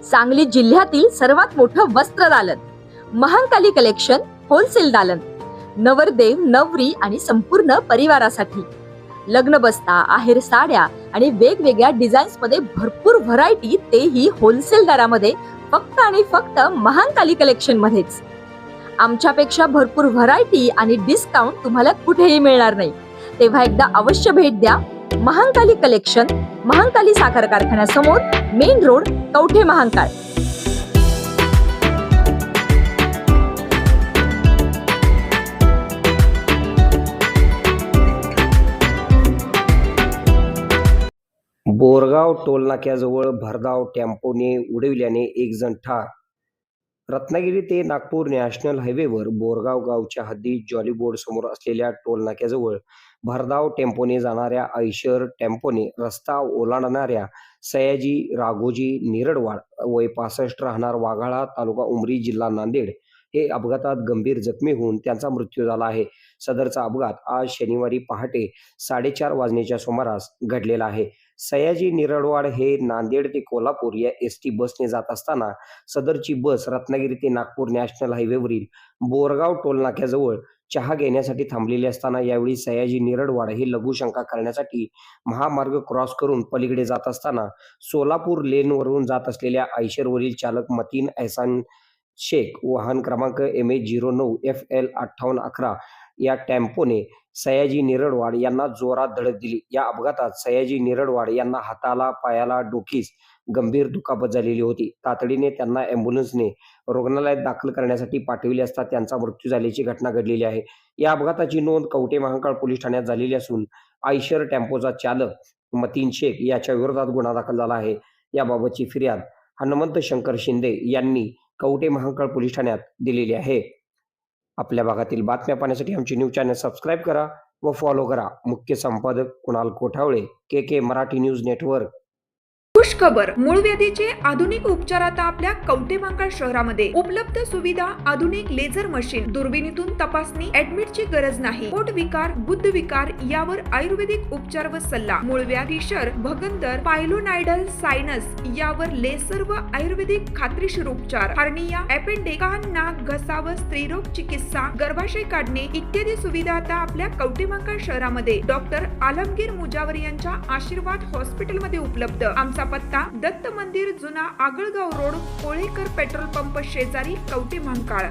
सांगली जिल्ह्यातील सर्वात मोठं वस्त्र दालन, महांकाली कलेक्शन होलसेल दालन, नवरदेव नवरी आणि संपूर्ण परिवारासाठी लग्न बस्ता, आहेर साड्या आणि वेगवेगळ्या डिझाईन्स मध्ये भरपूर व्हरायटी, तेही होलसेल दरामध्ये, फक्त आणि फक्त महांकाली कलेक्शन मध्येच. आमच्यापेक्षा भरपूर व्हरायटी आणि डिस्काउंट तुम्हाला कुठेही मिळणार नाही. तेव्हा एकदा अवश्य भेट द्या. महांकाली कलेक्शन, महांकाली साखर कारखान्यासमोर, मेन रोड, कवठे महांकाळ. बोरगाव टोलनाक्याजवळ भरधाव टेम्पोने उडविल्याने एक जण ठार. रत्नागिरी ते नागपूर नॅशनल हायवेवर बोरगाव गावच्या हद्दीत जॉली बोर्ड समोर असलेल्या टोलनाक्याजवळ भरधाव टेम्पोने जाणाऱ्या आयशर टेम्पोने रस्ता ओलांडणाऱ्या सयाजी राघोजी निरडवाड वय 65 राहणार वाघाळा तालुका उमरी जिल्हा नांदेड हे अपघातात गंभीर जखमी होऊन त्यांचा मृत्यू झाला आहे. सदरचा अपघात आज शनिवारी पहाटे 4:30 वाजण्याच्या सुमारास घडलेला आहे. सयाजी निरडवाड हे नांदेड ते कोल्हापूर या एसटी बसने जात असताना सदरची बस रत्नागिरी ते नागपूर नॅशनल हायवेवरील बोरगाव टोलनाक्याजवळ चहा घेण्यासाठी थांबलेली असताना यावेळी सयाजी निरडवाड हे लघुशंका करण्यासाठी महामार्ग क्रॉस करून पलीकडे जात असताना सोलापूर लेनवरून जात असलेल्या आयशरवरील चालक मतीन एहसान शेख वाहन क्रमांक MH09FL 5811 या टेम्पोने सयाजी निरडवाड यांना जोरात धडक दिली. या अपघातात सयाजी निरडवाड यांना हाताला, पायाला, डोकीस गंभीर दुखापत झालेली होती. तातडीने त्यांना अँब्युलन्सने रुग्णालयात दाखल करण्यासाठी पाठविले असता त्यांचा मृत्यू झाल्याची घटना घडलेली आहे. या अपघाताची नोंद कवठे महांकाळ पोलीस ठाण्यात झालेली असून आयशर टेम्पोचा चालक मतीन शेख याच्या विरोधात गुन्हा दाखल झाला आहे. याबाबतची फिर्याद हनुमंत शंकर शिंदे यांनी कवठे महांकाळ पोलीस ठाण्यात दिलेली आहे. आपल्या भागातील बातम्या पाहण्यासाठी आमचे न्यूज चॅनल सबस्क्राईब करा व फॉलो करा. मुख्य संपादक Kunal Kothawale, KK Marathi news network. खुश खबर, मूळव्याधीचे आधुनिक उपचार आता आपल्या कवठे महांकाळ शहरामध्ये उपलब्ध. सुविधा, आधुनिक लेझर मशीन, दुर्बिणीतून तपासणी, ऍडमिटची गरज नाही. पोट विकार, बुद्ध विकार यावर आयुर्वेदिक उपचार व सल्ला. मूळव्याधी, शर, भगंदर, पायलोनायडल, सायनस यावर लेसर व आयुर्वेदिक खात्रीशीर उपचार. हार्निया, अपेंडिक्स, कान, नाक, घसा व स्त्रीरोग चिकित्सा, गर्भाशय काढणे इत्यादी सुविधा आता आपल्या कवठे महांकाळ शहरामध्ये डॉक्टर आलमगीर मुजावर यांच्या आशीर्वाद हॉस्पिटलमध्ये उपलब्ध. आमचा पत्ता दत्त मंदिर, जुना Agalgaon road, Kolekar petrol pump शेजारी, कवठे महांकाळ.